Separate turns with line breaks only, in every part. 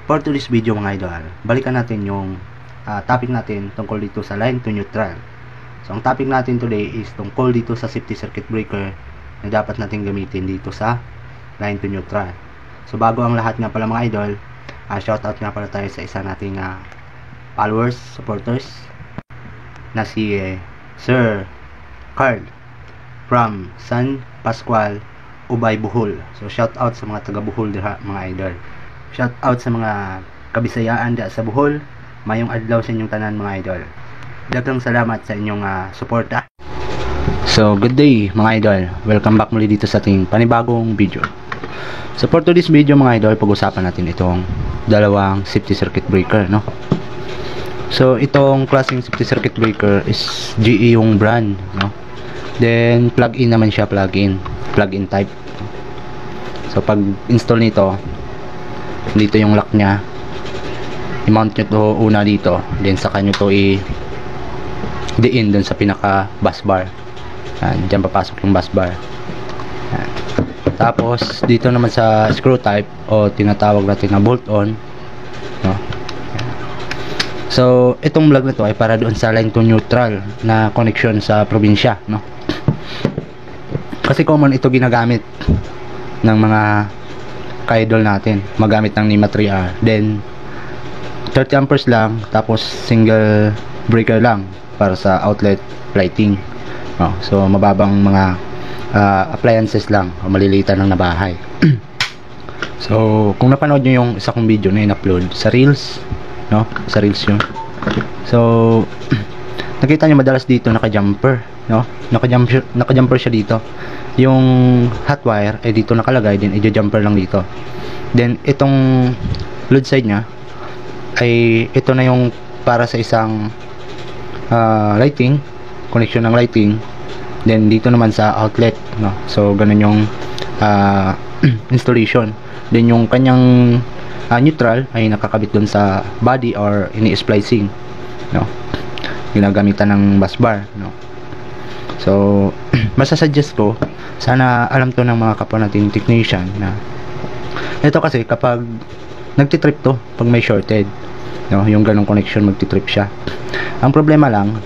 For today's video mga idol, balikan natin yung topic natin tungkol dito sa line to neutral. So ang topic natin today is tungkol dito sa safety circuit breaker na dapat natin gamitin dito sa line to neutral. So bago ang lahat nga pala mga idol, shoutout nga pala tayo sa isa nating followers, supporters na si Sir Carl from San Pascual, Ubay, Bohol. So shoutout sa mga taga Bohol diha mga idol. Shout out sa mga kabisayaan diya sa Bohol. Mayong adlaw sa inyong tanan mga idol. Daghang salamat sa inyong suporta. So good day mga idol. Welcome back muli dito sa ating panibagong video. So for today's video mga idol, pag-usapan natin itong dalawang safety circuit breaker, no? So itong klaseng safety circuit breaker is GE yung brand, no? Then plug-in naman siya, plug-in type. So pag install nito, dito yung lock nya, i-mount nyo to una dito, then saka nyo to i-diin dun sa pinaka bus bar. Yan, dyan papasok yung bus bar. Yan. Tapos dito naman sa screw type o tinatawag natin na bolt on, no? Yan. So itong plug na to ay para doon sa line to neutral na connection sa probinsya, no? Kasi common ito ginagamit ng mga ka-idol natin, magamit ng NEMA 3R, then 30 amperes lang, tapos single breaker lang para sa outlet lighting, no? So mababang mga appliances lang o malilitan lang na bahay. So kung napanood nyo yung isa kong video na in-upload sa Reels, no? Sa Reels yun. So nakita nyo madalas dito naka-jumper, no? Naka-jumper siya dito. Yung hot wire ay dito nakalagay, din i-jumper lang dito. Then itong load side nya ay ito na yung para sa isang lighting, connection ng lighting. Then dito naman sa outlet, no? So ganun yung installation. Then yung kanyang neutral ay nakakabit dun sa body or ini-splicing, no? Ginagamitan ng bus bar, no? So masasuggest ko, sana alam to ng mga kapwa natin technician, na ito kasi kapag nagtitrip to, pag may shorted, no, yung ganong connection, magtitrip siya. Ang problema lang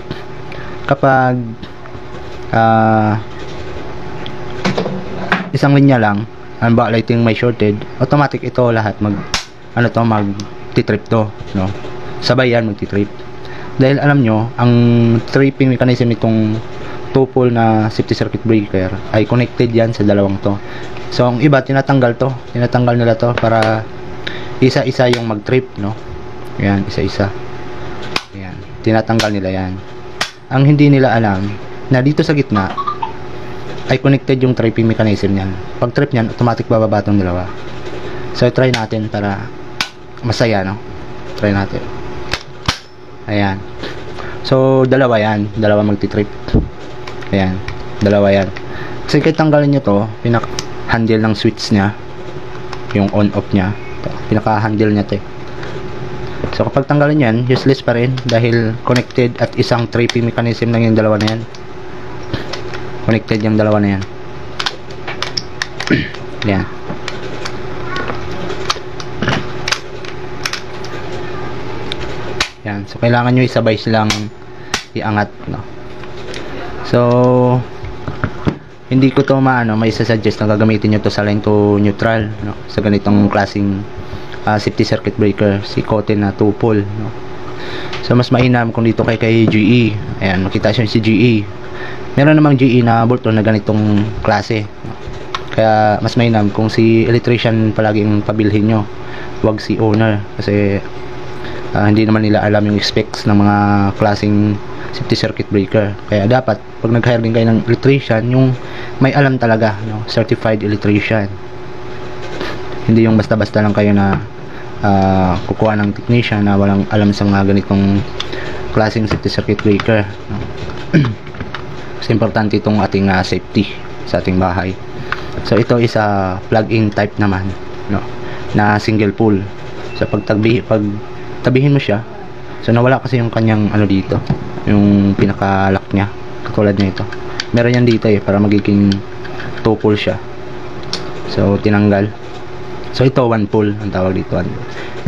kapag isang linya lang ang backlighting may shorted, automatic ito lahat magtitrip to, no? Sabay yan magtitrip. Dahil alam nyo, ang tripping mechanism nitong 2-pole na safety circuit breaker ay connected yan sa dalawang to. So ang iba tinatanggal nila to para isa-isa yung mag-trip, no? Yan, isa-isa. Yan, tinatanggal nila yan. Ang hindi nila alam na dito sa gitna ay connected yung tripping mechanism niyan. Pag trip niyan, automatic bababa tong dalawa. So try natin para masaya, no? Try natin. Ayan. So dalawa magti-trip. Ayan, dalawa yan. Kasi kahit tanggalin nyo to, pinaka-handle ng switch nya, yung on-off nya, pinaka-handle nya to. So kapag tanggalin yan, useless pa rin dahil connected at isang tripping mechanism lang yung dalawa na yan. Connected yung dalawa na yan. Ayan. Ayan, so kailangan nyo isabay silang iangat, no? So hindi ko to may suggest na gagamitin nyo to sa line to neutral, no? Sa ganitong klaseng safety circuit breaker, si Koten na 2-pole, no? So mas mainam kung dito kay GE. Ayan, makita siya si GE. Meron namang GE na bolt-on na ganitong klase, no? Kaya mas mainam kung si electrician palaging pabilhin nyo, wag si owner, kasi hindi naman nila alam yung specs ng mga klaseng safety circuit breaker. Kaya dapat pag nag-hire din kayo ng electrician, yung may alam talaga, no? Certified electrician. Hindi yung basta-basta lang kayo na kukuha ng technician na walang alam sa mga ganitong klaseng safety circuit breaker, no? Kasi importante itong ating safety sa ating bahay. So ito is plug-in type naman, no? Na single pole. So pag tabihin mo siya, so nawala kasi yung kanyang dito, yung pinaka-lock nya, katulad nito. Meron yan dito para magiging 2-pole siya. So tinanggal. So ito, one pull ang tawag dito.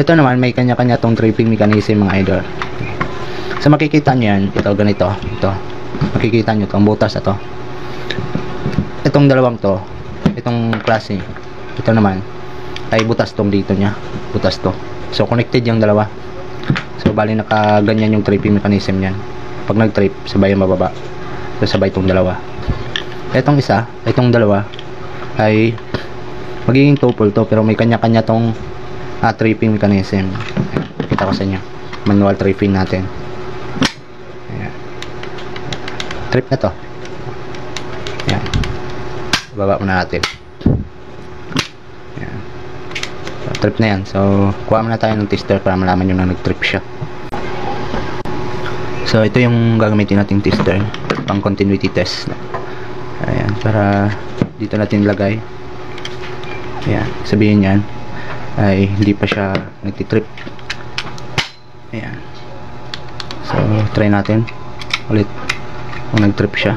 Ito naman, may kanya-kanya tong tripping mechanism mga idol. So makikita nyo yan, ito ganito, ito. Makikita nyo to, ang butas na to. Itong dalawang to, itong klase, ito naman, ay butas tong dito nya, butas to. So connected yung dalawa. So bali nakaganyan yung tripping mechanism yan. Pag nag-trip, sabay yung mababa. So sabay itong dalawa. Itong isa, itong dalawa, ay magiging tuple to, pero may kanya-kanya tong tripping mechanism. Kita ko sa inyo, manual tripping natin. Ayan. Trip na to. Ayan. Baba muna natin. Ayan. So, trip na yan. So kuha muna tayo ng tester para malaman nyo na nag-trip siya. So ito yung gagamitin nating tester pang continuity test. Ayan, para dito natin ilagay. Ayan, sabihin yan ay hindi pa siya nagtitrip. Ayan. So try natin ulit kung nagtrip siya.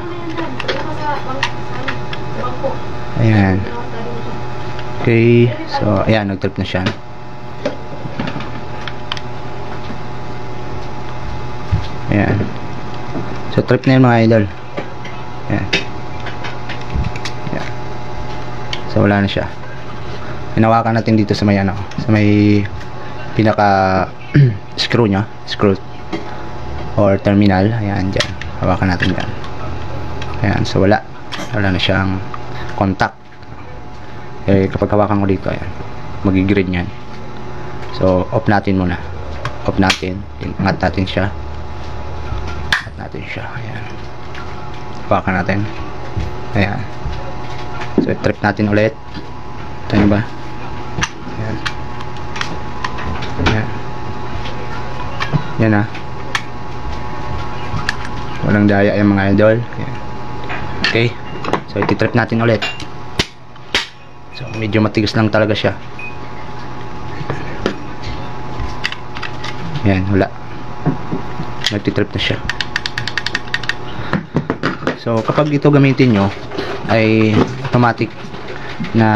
Ayan. Okay, so ayan, nagtrip na siya. Ayan. So trip na yun mga idol. Ayan. Ayan. So wala na siya. Hinawakan natin dito sa may ano, sa may pinaka screw nya, screw or terminal. Ayan, dyan. Hawakan natin dyan. Ayan, so wala na siyang contact. Eh kapag hawakan ko dito, ayan, magi-green yan. So off natin muna. Off natin. Ingat natin siya. Ayan. Hawakan natin. Ayan. So trip natin ulit. Ito ba? Ayan. Ayan. Yan na. Walang daya yung mga idol. Ayan. Okay. So iti-trip natin ulit. So medyo matigas lang talaga siya. Ayan, wala. Nagtitrip na siya. So kapag ito gamitin nyo ay automatic na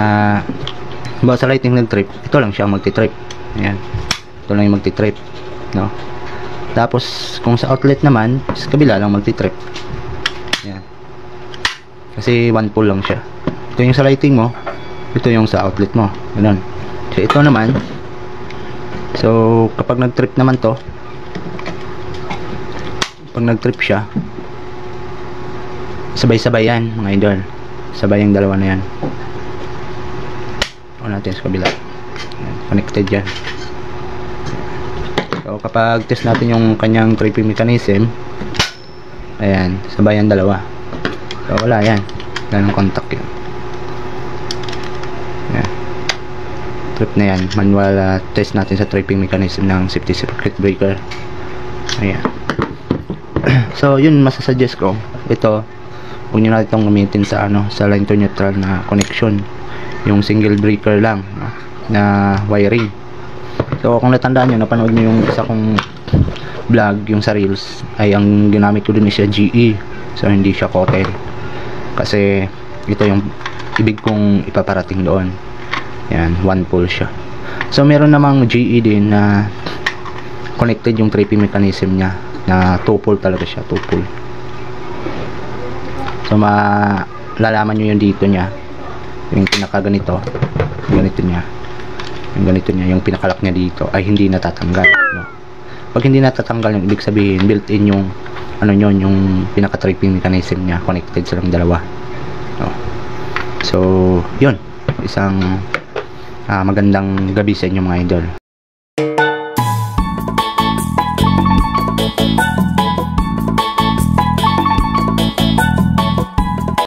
ba sa lighting nag-trip, ito lang siya magti-trip. Ayan. Ito lang yung magti-trip, no? Tapos kung sa outlet naman, sa kabila lang magti-trip. Ayan. Kasi one pull lang siya. Ito yung sa lighting mo, ito yung sa outlet mo. Ganun. So ito naman, so kapag nag-trip naman to, pag nag-trip siya, sabay-sabay yan mga idol. Sabay yung dalawa na yan. O natin sa kabila. Connected yan. So kapag test natin yung kanyang tripping mechanism, ayan, sabay yung dalawa. So wala yan. Wala ng contact yun. Ayan. Trip na yan. Manual test natin sa tripping mechanism ng safety circuit breaker. Ayan. So yun masasuggest ko. Ito, huwag nyo natin itong gamitin sa ano, sa line to neutral na connection, yung single breaker lang, no, na wiring. So kung natandaan nyo, napanood nyo yung isa kong vlog, yung sa reels, ay ang ginamit ko dun is siya GE. So hindi siya cotel, kasi ito yung ibig kong ipaparating doon. Yan, one pull siya. So meron namang GE din na connected yung tripping mechanism nya, na two pull talaga siya, two pull. So malalaman nyo yung dito nya, yung pinaka ganito, ganito nya, yung pinakalak nya dito ay hindi natatanggal, no? Pag hindi natatanggal, yung ibig sabihin built in yung ano nyo, yung pinaka tripping mechanism nya, connected silang dalawa, no? So yun, isang magandang gabi sa inyo mga idol.